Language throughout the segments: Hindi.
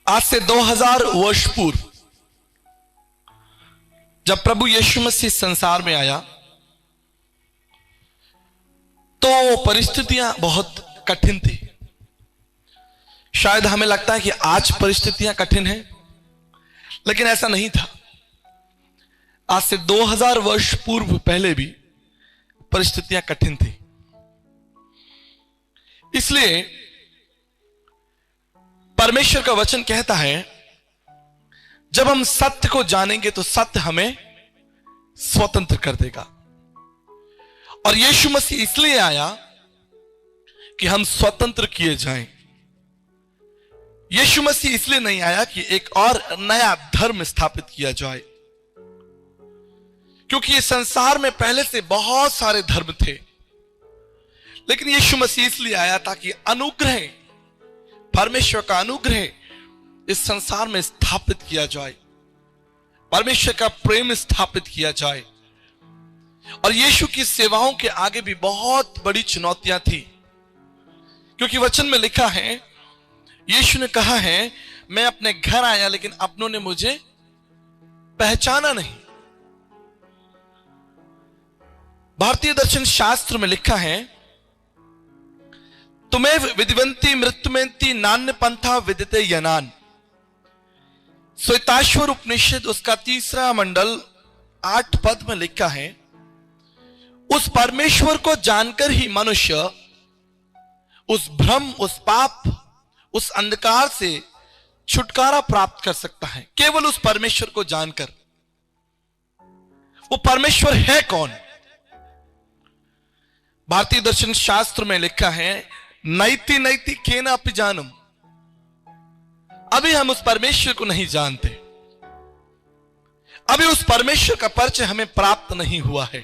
आज से 2000 वर्ष पूर्व जब प्रभु यीशु मसीह संसार में आया तो परिस्थितियां बहुत कठिन थी। शायद हमें लगता है कि आज परिस्थितियां कठिन हैं, लेकिन ऐसा नहीं था। आज से 2000 वर्ष पूर्व पहले भी परिस्थितियां कठिन थी। इसलिए परमेश्वर का वचन कहता है, जब हम सत्य को जानेंगे तो सत्य हमें स्वतंत्र कर देगा। और यीशु मसीह इसलिए आया कि हम स्वतंत्र किए जाएं। यीशु मसीह इसलिए नहीं आया कि एक और नया धर्म स्थापित किया जाए, क्योंकि इस संसार में पहले से बहुत सारे धर्म थे। लेकिन यीशु मसीह इसलिए आया ताकि अनुग्रह, परमेश्वर का अनुग्रह इस संसार में स्थापित किया जाए, परमेश्वर का प्रेम स्थापित किया जाए। और यीशु की सेवाओं के आगे भी बहुत बड़ी चुनौतियां थी, क्योंकि वचन में लिखा है, यीशु ने कहा है, मैं अपने घर आया लेकिन अपनों ने मुझे पहचाना नहीं। भारतीय दर्शन शास्त्र में लिखा है, तुम्हें विधिवंती मृत्युमेंती नान्य पंथा विदिते यनान। श्वेताश्वर उपनिषद उसका 3 मंडल 8 पद में लिखा है, उस परमेश्वर को जानकर ही मनुष्य उस भ्रम, उस पाप, उस अंधकार से छुटकारा प्राप्त कर सकता है। केवल उस परमेश्वर को जानकर। वो परमेश्वर है कौन? भारतीय दर्शन शास्त्र में लिखा है, नैति नैति केना अपि जानम। अभी हम उस परमेश्वर को नहीं जानते, अभी उस परमेश्वर का परिचय हमें प्राप्त नहीं हुआ है,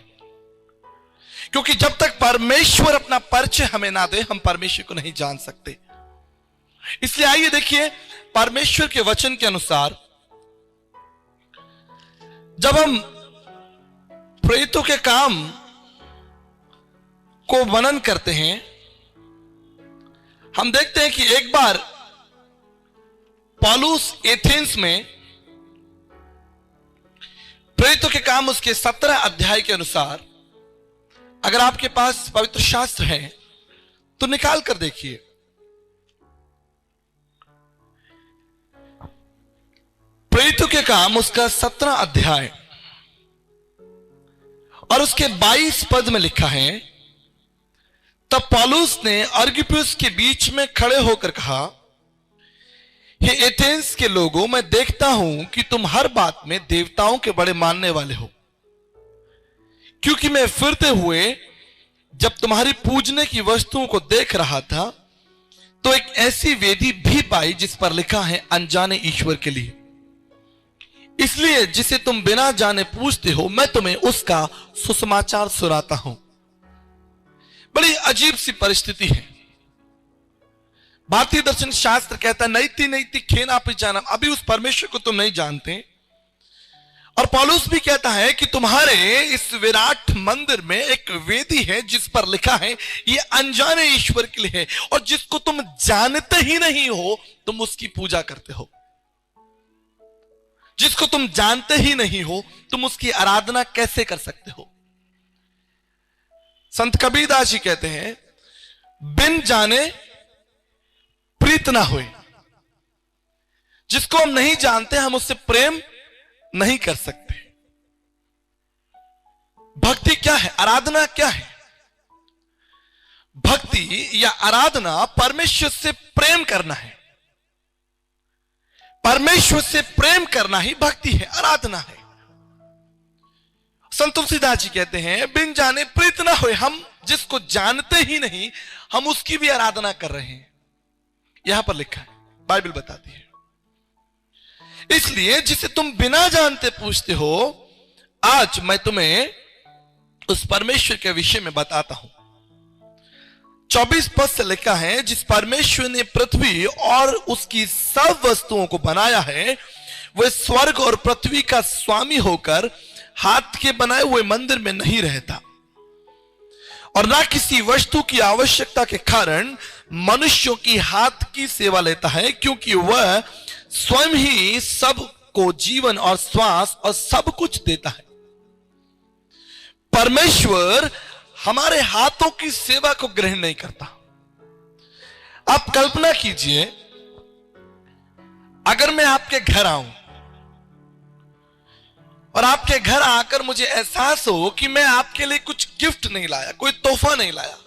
क्योंकि जब तक परमेश्वर अपना परिचय हमें ना दे हम परमेश्वर को नहीं जान सकते। इसलिए आइए देखिए, परमेश्वर के वचन के अनुसार जब हम प्रेरितों के काम को वर्णन करते हैं, हम देखते हैं कि एक बार पौलुस एथेंस में, प्रेरितों के काम उसके 17 अध्याय के अनुसार, अगर आपके पास पवित्र शास्त्र है तो निकाल कर देखिए। प्रेरितों के काम उसका 17 अध्याय और उसके 22 पद में लिखा है, तब पौलुस ने अर्गिप्पुस के बीच में खड़े होकर कहा, हे एथेंस के लोगों, मैं देखता हूं कि तुम हर बात में देवताओं के बड़े मानने वाले हो। क्योंकि मैं फिरते हुए जब तुम्हारी पूजने की वस्तुओं को देख रहा था तो एक ऐसी वेदी भी पाई जिस पर लिखा है, अनजाने ईश्वर के लिए। इसलिए जिसे तुम बिना जाने पूजते हो, मैं तुम्हें उसका सुसमाचार सुनाता हूं। बड़ी अजीब सी परिस्थिति है। भारतीय दर्शन शास्त्र कहता है, नैति नैति केना अपि जानम। अभी उस परमेश्वर को तुम नहीं जानते। और पौलुस भी कहता है कि तुम्हारे इस विराट मंदिर में एक वेदी है जिस पर लिखा है, ये अनजाने ईश्वर के लिए है, और जिसको तुम जानते ही नहीं हो तुम उसकी पूजा करते हो। जिसको तुम जानते ही नहीं हो तुम उसकी आराधना कैसे कर सकते हो? संत कबीरदास जी कहते हैं, बिन जाने प्रीत ना होए। जिसको हम नहीं जानते हम उससे प्रेम नहीं कर सकते। भक्ति क्या है? आराधना क्या है? भक्ति या आराधना परमेश्वर से प्रेम करना है। परमेश्वर से प्रेम करना ही भक्ति है, आराधना है। संत तुलसीदास जी कहते हैं, बिन जाने प्रीत ना होए। हम जिसको जानते ही नहीं हम उसकी भी आराधना कर रहे हैं। यहां पर लिखा है, बाइबल बताती है। इसलिए जिसे तुम बिना जानते पूछते हो, आज मैं तुम्हें उस परमेश्वर के विषय में बताता हूं। 24 पद से लिखा है, जिस परमेश्वर ने पृथ्वी और उसकी सब वस्तुओं को बनाया है, वह स्वर्ग और पृथ्वी का स्वामी होकर हाथ के बनाए हुए मंदिर में नहीं रहता और ना किसी वस्तु की आवश्यकता के कारण मनुष्यों की हाथ की सेवा लेता है, क्योंकि वह स्वयं ही सब को जीवन और श्वास और सब कुछ देता है। परमेश्वर हमारे हाथों की सेवा को ग्रहण नहीं करता। आप कल्पना कीजिए, अगर मैं आपके घर आऊं और आपके घर आकर मुझे एहसास हो कि मैं आपके लिए कुछ गिफ्ट नहीं लाया, कोई तोहफा नहीं लाया,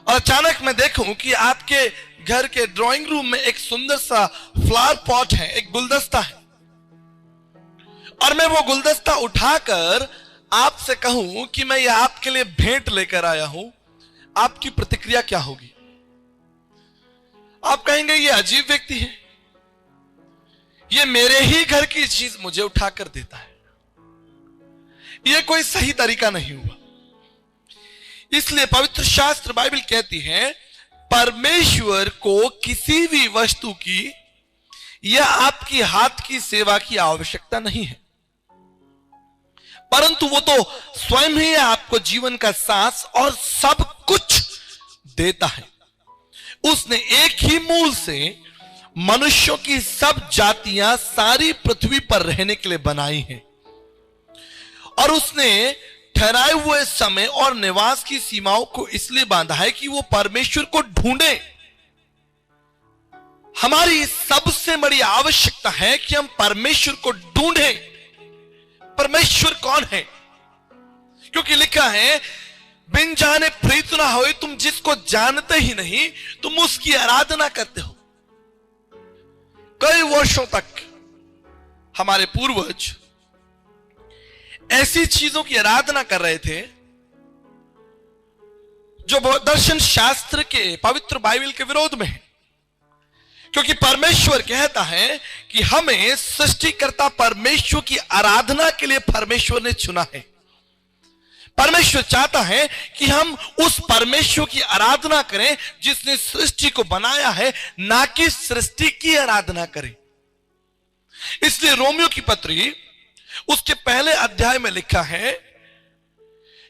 और अचानक मैं देखूं कि आपके घर के ड्राइंग रूम में एक सुंदर सा फ्लावर पॉट है, एक गुलदस्ता है, और मैं वो गुलदस्ता उठाकर आपसे कहूं कि मैं ये आपके लिए भेंट लेकर आया हूं, आपकी प्रतिक्रिया क्या होगी? आप कहेंगे ये अजीब व्यक्ति है, ये मेरे ही घर की चीज मुझे उठाकर देता है, ये कोई सही तरीका नहीं हुआ। इसलिए पवित्र शास्त्र बाइबल कहती है, परमेश्वर को किसी भी वस्तु की या आपकी हाथ की सेवा की आवश्यकता नहीं है, परंतु वो तो स्वयं ही आपको जीवन का सांस और सब कुछ देता है। उसने एक ही मूल से मनुष्यों की सब जातियां सारी पृथ्वी पर रहने के लिए बनाई हैं, और उसने ठहराए हुए समय और निवास की सीमाओं को इसलिए बांधा है कि वो परमेश्वर को ढूंढे। हमारी सबसे बड़ी आवश्यकता है कि हम परमेश्वर को ढूंढें। परमेश्वर कौन है? क्योंकि लिखा है, बिन जाने प्रीत ना होए, तुम जिसको जानते ही नहीं तुम उसकी आराधना करते हो। कई वर्षों तक हमारे पूर्वज ऐसी चीजों की आराधना कर रहे थे जो दर्शन शास्त्र के, पवित्र बाइबल के विरोध में है, क्योंकि परमेश्वर कहता है कि हमें सृष्टिकर्ता परमेश्वर की आराधना के लिए परमेश्वर ने चुना है। परमेश्वर चाहता है कि हम उस परमेश्वर की आराधना करें जिसने सृष्टि को बनाया है, ना कि सृष्टि की आराधना करें। इसलिए रोमियो की पत्री उसके पहले अध्याय में लिखा है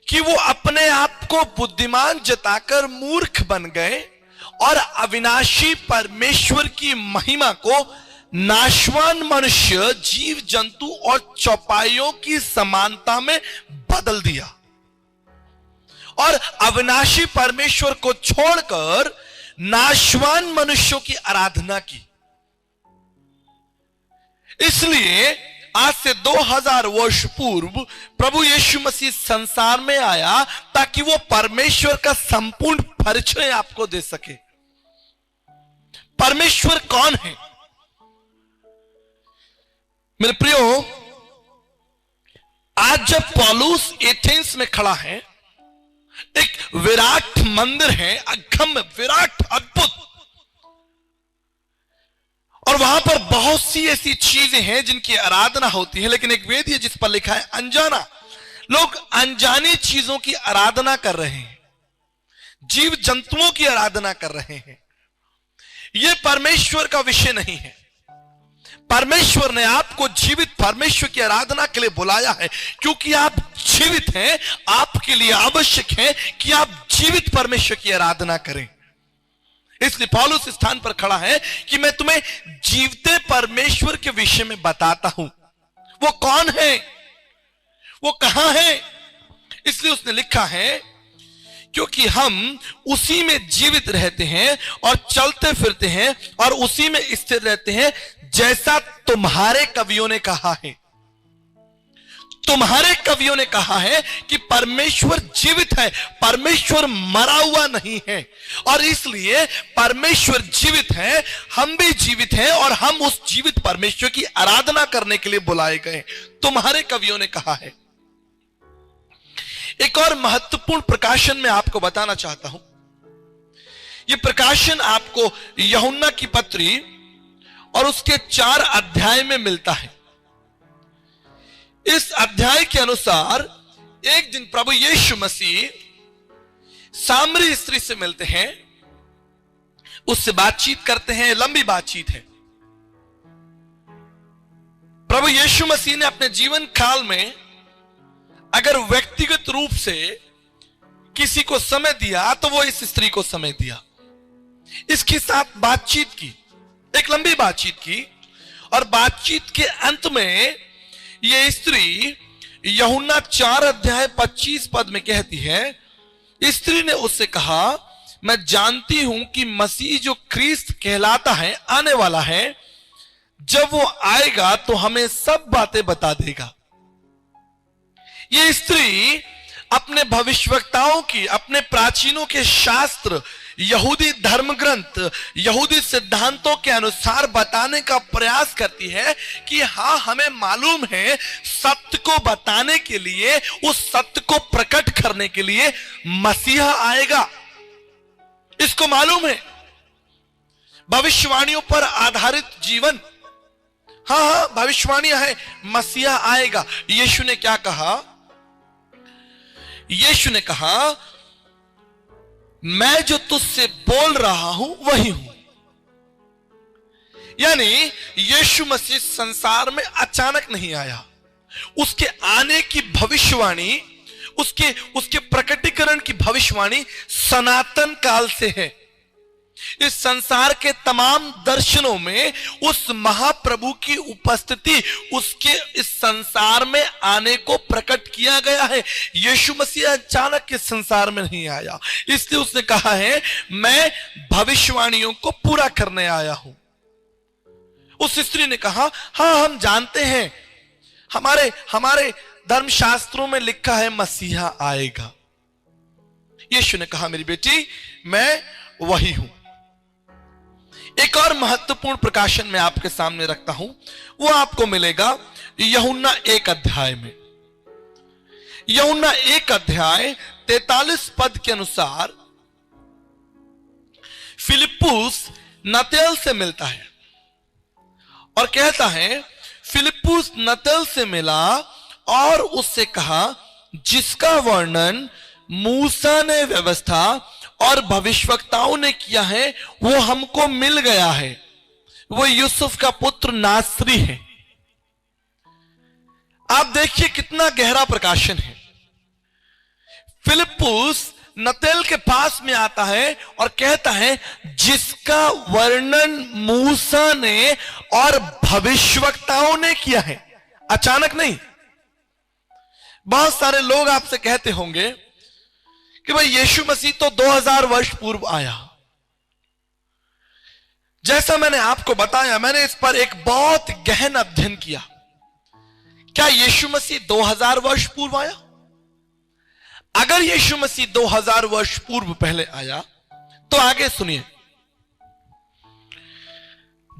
कि वो अपने आप को बुद्धिमान जताकर मूर्ख बन गए और अविनाशी परमेश्वर की महिमा को नाशवान मनुष्य, जीव जंतु और चौपाइयों की समानता में बदल दिया, और अविनाशी परमेश्वर को छोड़कर नाशवान मनुष्यों की आराधना की। इसलिए आज से 2000 वर्ष पूर्व प्रभु यीशु मसीह संसार में आया ताकि वो परमेश्वर का संपूर्ण परिचय आपको दे सके। परमेश्वर कौन है? मेरे प्रियो, आज जब पौलुस एथेंस में खड़ा है, एक विराट मंदिर है, अगम विराट अद्भुत, और वहां पर बहुत सी ऐसी चीजें हैं जिनकी आराधना होती है, लेकिन एक वेद है जिस पर लिखा है अनजाना। लोग अनजानी चीजों की आराधना कर रहे हैं, जीव जंतुओं की आराधना कर रहे हैं। यह परमेश्वर का विषय नहीं है। परमेश्वर ने आपको जीवित परमेश्वर की आराधना के लिए बुलाया है, क्योंकि आप जीवित हैं। आपके लिए आवश्यक है कि आप जीवित परमेश्वर की आराधना करें। इसलिए पौलुस इस स्थान पर खड़ा है कि मैं तुम्हें जीवते परमेश्वर के विषय में बताता हूं। वो कौन है, वो कहां है? इसलिए उसने लिखा है, क्योंकि हम उसी में जीवित रहते हैं और चलते फिरते हैं और उसी में स्थिर रहते हैं, जैसा तुम्हारे कवियों ने कहा है। तुम्हारे कवियों ने कहा है कि परमेश्वर जीवित है, परमेश्वर मरा हुआ नहीं है, और इसलिए परमेश्वर जीवित है, हम भी जीवित हैं, और हम उस जीवित परमेश्वर की आराधना करने के लिए बुलाए गए। तुम्हारे कवियों ने कहा है। एक और महत्वपूर्ण प्रकाशन मैं आपको बताना चाहता हूं। यह प्रकाशन आपको यूहन्ना की पत्री और उसके 4 अध्याय में मिलता है। इस अध्याय के अनुसार एक दिन प्रभु यीशु मसीह सामरी स्त्री से मिलते हैं, उससे बातचीत करते हैं, लंबी बातचीत है। प्रभु यीशु मसीह ने अपने जीवन काल में अगर व्यक्तिगत रूप से किसी को समय दिया तो वो इस स्त्री को समय दिया, इसके साथ बातचीत की, एक लंबी बातचीत की, और बातचीत के अंत में यह स्त्री यूहन्ना 4:25 में कहती है, स्त्री ने उससे कहा, मैं जानती हूं कि मसीह जो ख्रीस्त कहलाता है आने वाला है, जब वो आएगा तो हमें सब बातें बता देगा। ये स्त्री अपने भविष्यवक्ताओं की, अपने प्राचीनों के शास्त्र, यहूदी धर्म ग्रंथ, यहूदी सिद्धांतों के अनुसार बताने का प्रयास करती है कि हां, हमें मालूम है सत्य को बताने के लिए, उस सत्य को प्रकट करने के लिए मसीहा आएगा। इसको मालूम है। भविष्यवाणियों पर आधारित जीवन, हां भविष्यवाणियां है, मसीहा आएगा। यीशु ने क्या कहा? यीशु ने कहा, मैं जो तुझसे बोल रहा हूं वही हूं। यानी यीशु मसीह संसार में अचानक नहीं आया। उसके आने की भविष्यवाणी, उसके प्रकटीकरण की भविष्यवाणी सनातन काल से है। इस संसार के तमाम दर्शनों में उस महाप्रभु की उपस्थिति, उसके इस संसार में आने को प्रकट किया गया है। यीशु मसीह अचानक इस संसार में नहीं आया, इसलिए उसने कहा है, मैं भविष्यवाणियों को पूरा करने आया हूं। उस स्त्री ने कहा, हां हम जानते हैं, हमारे धर्मशास्त्रों में लिखा है मसीहा आएगा। यीशु ने कहा, मेरी बेटी, मैं वही हूं। एक और महत्वपूर्ण प्रकाशन मैं आपके सामने रखता हूं, वो आपको मिलेगा यूहन्ना 1 में। यूहन्ना 1:43 के अनुसार फिलिप्पुस नतनेल से मिलता है और कहता है, फिलिप्पुस नतनेल से मिला और उससे कहा, जिसका वर्णन मूसा ने व्यवस्था और भविष्यवक्ताओं ने किया है, वो हमको मिल गया है। वो यूसुफ का पुत्र नासरी है। आप देखिए कितना गहरा प्रकाशन है। फिलिप्पुस नतनेल के पास में आता है और कहता है, जिसका वर्णन मूसा ने और भविष्यवक्ताओं ने किया है। अचानक नहीं। बहुत सारे लोग आपसे कहते होंगे कि भाई यीशु मसीह तो 2000 वर्ष पूर्व आया। जैसा मैंने आपको बताया, मैंने इस पर एक बहुत गहन अध्ययन किया। क्या यीशु मसीह 2000 वर्ष पूर्व आया? अगर यीशु मसीह 2000 वर्ष पूर्व पहले आया तो आगे सुनिए,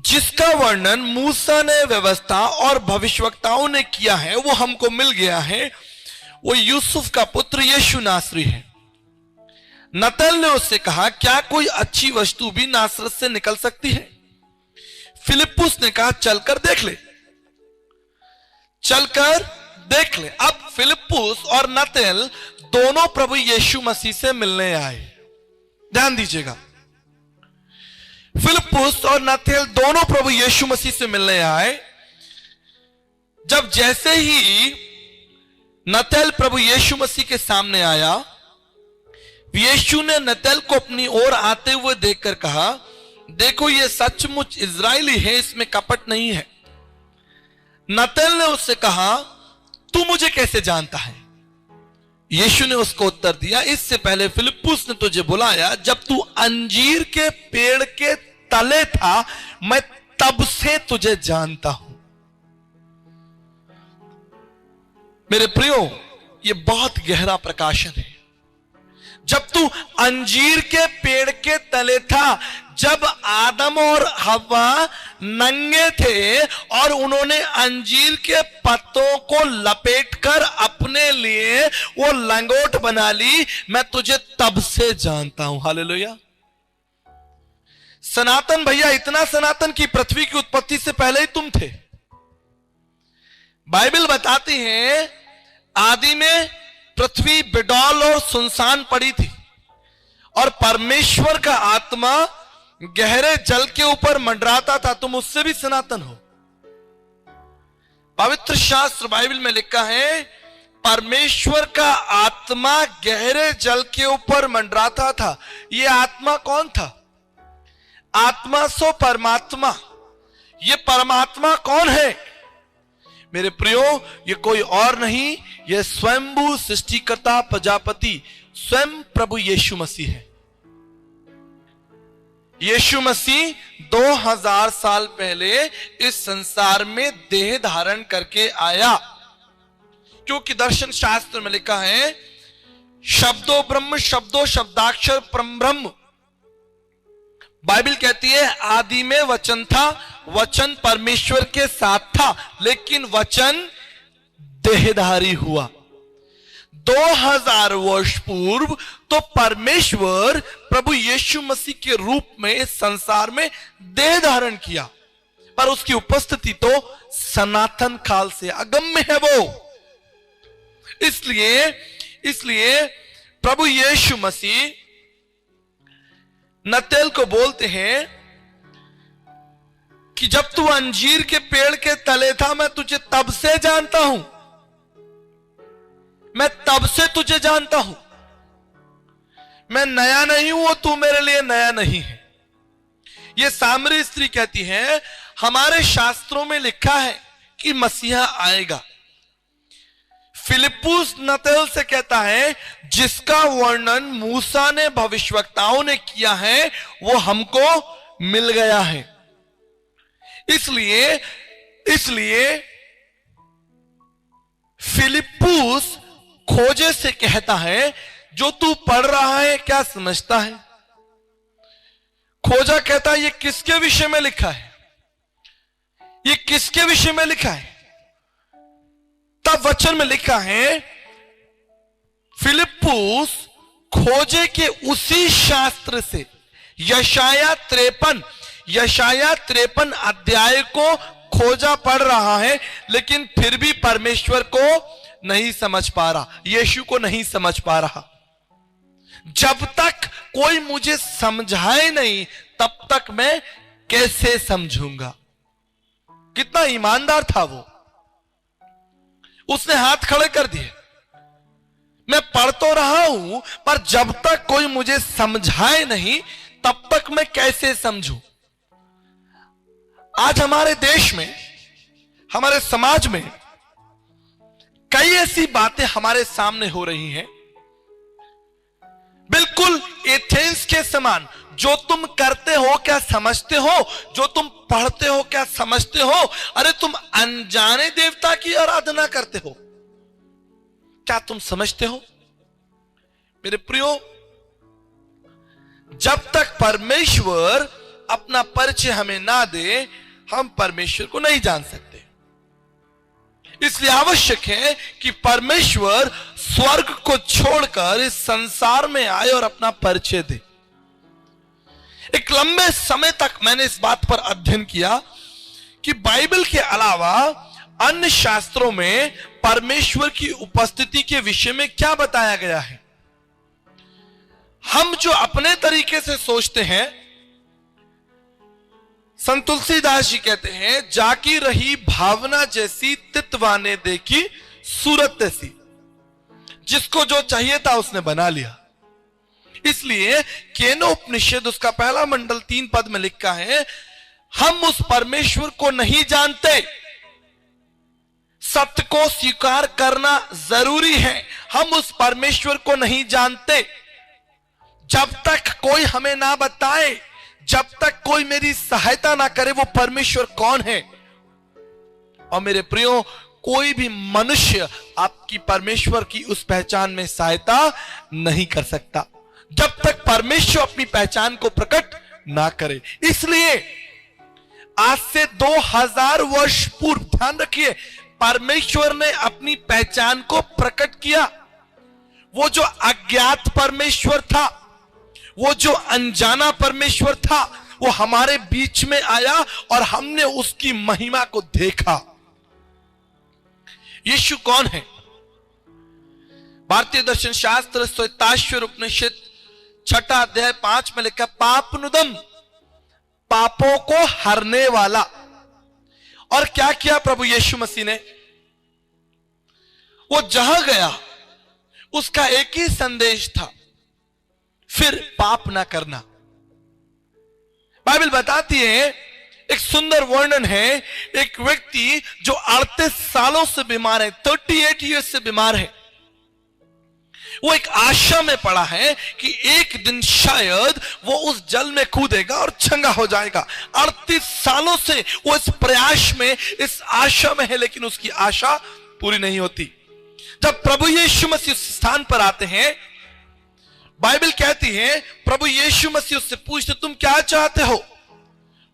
जिसका वर्णन मूसा ने व्यवस्था और भविष्यवक्ताओं ने किया है, वो हमको मिल गया है। वो यूसुफ का पुत्र यीशु नासरी है। नतनेल ने उससे कहा, क्या कोई अच्छी वस्तु भी नासरत से निकल सकती है? फिलिप्पुस ने कहा, चलकर देख ले। चलकर देख ले। अब फिलिप्पुस और नतनेल दोनों प्रभु यीशु मसीह से मिलने आए। ध्यान दीजिएगा, फिलिप्पुस और नतनेल दोनों प्रभु यीशु मसीह से मिलने आए। जब जैसे ही नतनेल प्रभु यीशु मसीह के सामने आया, यीशु ने नतनेल को अपनी ओर आते हुए देखकर कहा, देखो ये सचमुच इजरायली है, इसमें कपट नहीं है। नतनेल ने उससे कहा, तू मुझे कैसे जानता है? यीशु ने उसको उत्तर दिया, इससे पहले फिलिप्पुस ने तुझे बुलाया, जब तू अंजीर के पेड़ के तले था, मैं तब से तुझे जानता हूं। मेरे प्रियो, ये बहुत गहरा प्रकाशन है। जब तू अंजीर के पेड़ के तले था, जब आदम और हव्वा नंगे थे और उन्होंने अंजीर के पत्तों को लपेटकर अपने लिए वो लंगोट बना ली, मैं तुझे तब से जानता हूं। हालेलुया। सनातन भैया, इतना सनातन की पृथ्वी की उत्पत्ति से पहले ही तुम थे। बाइबल बताती है, आदि में पृथ्वी बिडौल और सुनसान पड़ी थी और परमेश्वर का आत्मा गहरे जल के ऊपर मंडराता था। तुम उससे भी सनातन हो। पवित्र शास्त्र बाइबल में लिखा है, परमेश्वर का आत्मा गहरे जल के ऊपर मंडराता था। यह आत्मा कौन था? आत्मा सो परमात्मा। ये परमात्मा कौन है मेरे प्रियो? ये कोई और नहीं, ये स्वयंभू सृष्टिकर्ता प्रजापति स्वयं प्रभु यीशु मसीह है। यीशु मसीह 2000 साल पहले इस संसार में देह धारण करके आया, क्योंकि दर्शन शास्त्र में लिखा है शब्दो ब्रह्म शब्दो शब्दाक्षर परम ब्रह्म। बाइबल कहती है आदि में वचन था, वचन परमेश्वर के साथ था, लेकिन वचन देहधारी हुआ। 2000 वर्ष पूर्व तो परमेश्वर प्रभु यीशु मसीह के रूप में इस संसार में देह धारण किया, पर उसकी उपस्थिति तो सनातन काल से अगम्य है वो। इसलिए प्रभु यीशु मसीह नतेल को बोलते हैं कि जब तू अंजीर के पेड़ के तले था मैं तुझे तब से जानता हूं, मैं तब से तुझे जानता हूं, मैं नया नहीं हूं, तू मेरे लिए नया नहीं है। यह सामरी स्त्री कहती है हमारे शास्त्रों में लिखा है कि मसीहा आएगा। फिलिप्पुस नतेल से कहता है जिसका वर्णन मूसा ने भविष्यवक्ताओं ने किया है वो हमको मिल गया है। इसलिए फिलिप्पुस खोजे से कहता है जो तू पढ़ रहा है क्या समझता है? खोजा कहता है ये किसके विषय में लिखा है, ये किसके विषय में लिखा है? तब वचन में लिखा है फिलिप्पुस खोजे के उसी शास्त्र से यशाया 53 अध्याय को खोजा पढ़ रहा है, लेकिन फिर भी परमेश्वर को नहीं समझ पा रहा, यीशु को नहीं समझ पा रहा। जब तक कोई मुझे समझाए नहीं तब तक मैं कैसे समझूंगा? कितना ईमानदार था वो, उसने हाथ खड़े कर दिए। मैं पढ़ तो रहा हूं पर जब तक कोई मुझे समझाए नहीं तब तक मैं कैसे समझूं? आज हमारे देश में, हमारे समाज में कई ऐसी बातें हमारे सामने हो रही हैं, बिल्कुल एथेंस के समान। जो तुम करते हो क्या समझते हो? जो तुम पढ़ते हो क्या समझते हो? अरे तुम अनजाने देवता की आराधना करते हो, क्या तुम समझते हो? मेरे प्रियो, जब तक परमेश्वर अपना परिचय हमें ना दे हम परमेश्वर को नहीं जान सकते। इसलिए आवश्यक है कि परमेश्वर स्वर्ग को छोड़कर इस संसार में आए और अपना परिचय दे। एक लंबे समय तक मैंने इस बात पर अध्ययन किया कि बाइबल के अलावा अन्य शास्त्रों में परमेश्वर की उपस्थिति के विषय में क्या बताया गया है। हम जो अपने तरीके से सोचते हैं, संत तुलसीदास जी कहते हैं जाकी रही भावना जैसी तितवाने देखी सूरत तैसी। जिसको जो चाहिए था उसने बना लिया। इसलिए केनोपनिषद उसका पहला मंडल 3 पद में लिखा है हम उस परमेश्वर को नहीं जानते, सत्य को स्वीकार करना जरूरी है। हम उस परमेश्वर को नहीं जानते। जब तक कोई हमें ना बताए, जब तक कोई मेरी सहायता ना करे वो परमेश्वर कौन है। और मेरे प्रियो, कोई भी मनुष्य आपकी परमेश्वर की उस पहचान में सहायता नहीं कर सकता जब तक परमेश्वर अपनी पहचान को प्रकट ना करे। इसलिए आज से 2000 वर्ष पूर्व, ध्यान रखिए, परमेश्वर ने अपनी पहचान को प्रकट किया। वो जो अज्ञात परमेश्वर था, वो जो अनजाना परमेश्वर था, वो हमारे बीच में आया और हमने उसकी महिमा को देखा। यीशु कौन है? भारतीय दर्शन शास्त्र श्वेताश्वर उपनिषद 6 अध्याय 5 में लिखा पापनुदम, पापों को हरने वाला। और क्या किया प्रभु यीशु मसीह ने? वो जहां गया उसका एक ही संदेश था, फिर पाप ना करना। बाइबल बताती है, एक सुंदर वर्णन है, एक व्यक्ति जो 38 सालों से बीमार है, 38 ईयर्स से बीमार है, वो एक आशा में पड़ा है कि एक दिन शायद वो उस जल में कूदेगा और चंगा हो जाएगा। 38 सालों से वो इस प्रयास में, इस आशा में है, लेकिन उसकी आशा पूरी नहीं होती। जब प्रभु यीशु मसीह उस स्थान पर आते हैं, बाइबल कहती है प्रभु यीशु मसीह उससे पूछते, तुम क्या चाहते हो?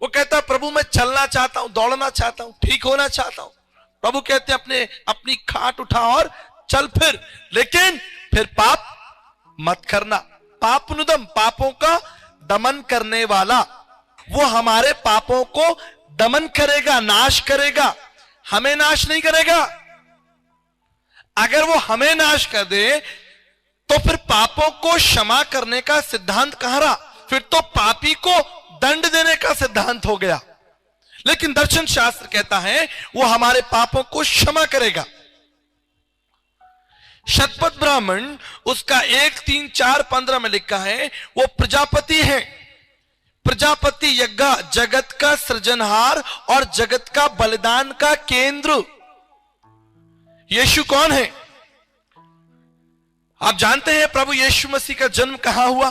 वो कहता है, प्रभु मैं चलना चाहता हूं, दौड़ना चाहता हूं, ठीक होना चाहता हूं। प्रभु कहते हैं, अपनी खाट उठा और चल फिर, लेकिन फिर पाप मत करना। पापनुदम, पापों का दमन करने वाला, वो हमारे पापों को दमन करेगा, नाश करेगा, हमें नाश नहीं करेगा। अगर वो हमें नाश कर दे तो फिर पापों को क्षमा करने का सिद्धांत कहां रहा? फिर तो पापी को दंड देने का सिद्धांत हो गया। लेकिन दर्शन शास्त्र कहता है वो हमारे पापों को क्षमा करेगा। शतपथ ब्राह्मण उसका 1, 3, 4, 15 में लिखा है, वो प्रजापति है। प्रजापति यज्ञ, जगत का सृजनहार और जगत का बलिदान का केंद्र। यीशु कौन है? आप जानते हैं प्रभु यीशु मसीह का जन्म कहां हुआ?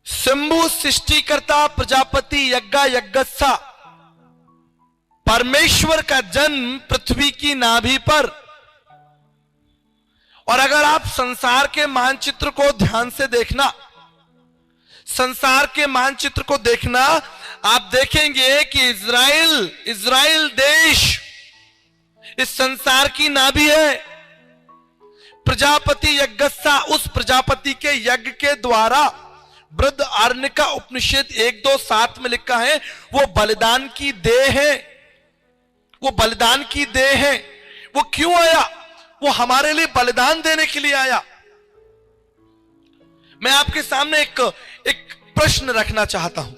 शंभु सृष्टिकर्ता प्रजापति यज्ञ यज्ञस्सा, परमेश्वर का जन्म पृथ्वी की नाभि पर। और अगर आप संसार के मानचित्र को ध्यान से देखना, संसार के मानचित्र को देखना, आप देखेंगे कि इज़राइल देश इस संसार की नाभि है। प्रजापति यज्ञस्सा, उस प्रजापति के यज्ञ के द्वारा, वृद्ध आरण्य का उपनिषद 1:2-7 में लिखा है, वो बलिदान की देह है। वो बलिदान की देह है। वो क्यों आया? वो हमारे लिए बलिदान देने के लिए आया। मैं आपके सामने एक प्रश्न रखना चाहता हूं।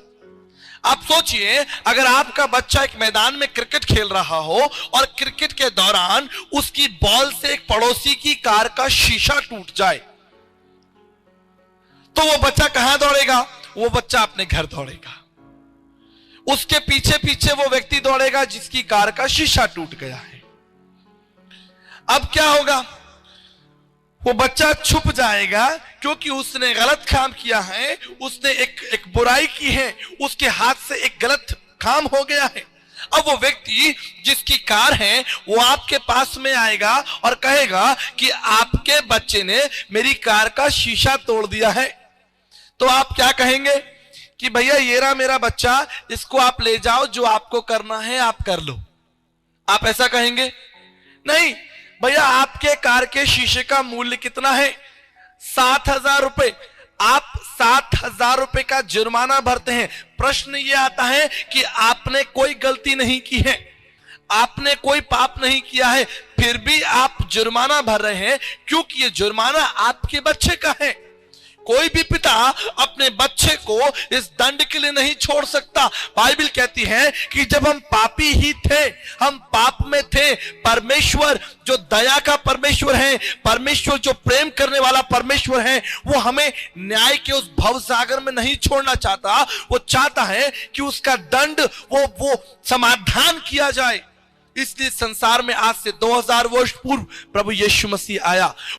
आप सोचिए, अगर आपका बच्चा एक मैदान में क्रिकेट खेल रहा हो और क्रिकेट के दौरान उसकी बॉल से एक पड़ोसी की कार का शीशा टूट जाए, तो वो बच्चा कहां दौड़ेगा? वो बच्चा अपने घर दौड़ेगा। उसके पीछे पीछे वो व्यक्ति दौड़ेगा जिसकी कार का शीशा टूट गया है। अब क्या होगा? वो बच्चा छुप जाएगा, क्योंकि उसने गलत काम किया है, उसने एक बुराई की है, उसके हाथ से एक गलत काम हो गया है। अब वो व्यक्ति जिसकी कार है वो आपके पास में आएगा और कहेगा कि आपके बच्चे ने मेरी कार का शीशा तोड़ दिया है। तो आप क्या कहेंगे कि भैया ये रहा मेरा बच्चा, इसको आप ले जाओ, जो आपको करना है आप कर लो। आप ऐसा कहेंगे? नहीं भैया, आपके कार के शीशे का मूल्य कितना है? 7,000 रुपए। आप 7,000 रुपए का जुर्माना भरते हैं। प्रश्न यह आता है कि आपने कोई गलती नहीं की है, आपने कोई पाप नहीं किया है, फिर भी आप जुर्माना भर रहे हैं, क्योंकि यह जुर्माना आपके बच्चे का है। कोई भी पिता अपने बच्चे को इस दंड के लिए नहीं छोड़ सकता। बाइबल कहती है कि जब हम पापी ही थे, हम पाप में थे, परमेश्वर जो दया का परमेश्वर है, परमेश्वर जो प्रेम करने वाला परमेश्वर है, वो हमें न्याय के उस भवसागर में नहीं छोड़ना चाहता। वो चाहता है कि उसका दंड वो समाधान किया जाए। इसलिए संसार में आज से 2000 वर्ष पूर्व प्रभु यीशु मसीह आया।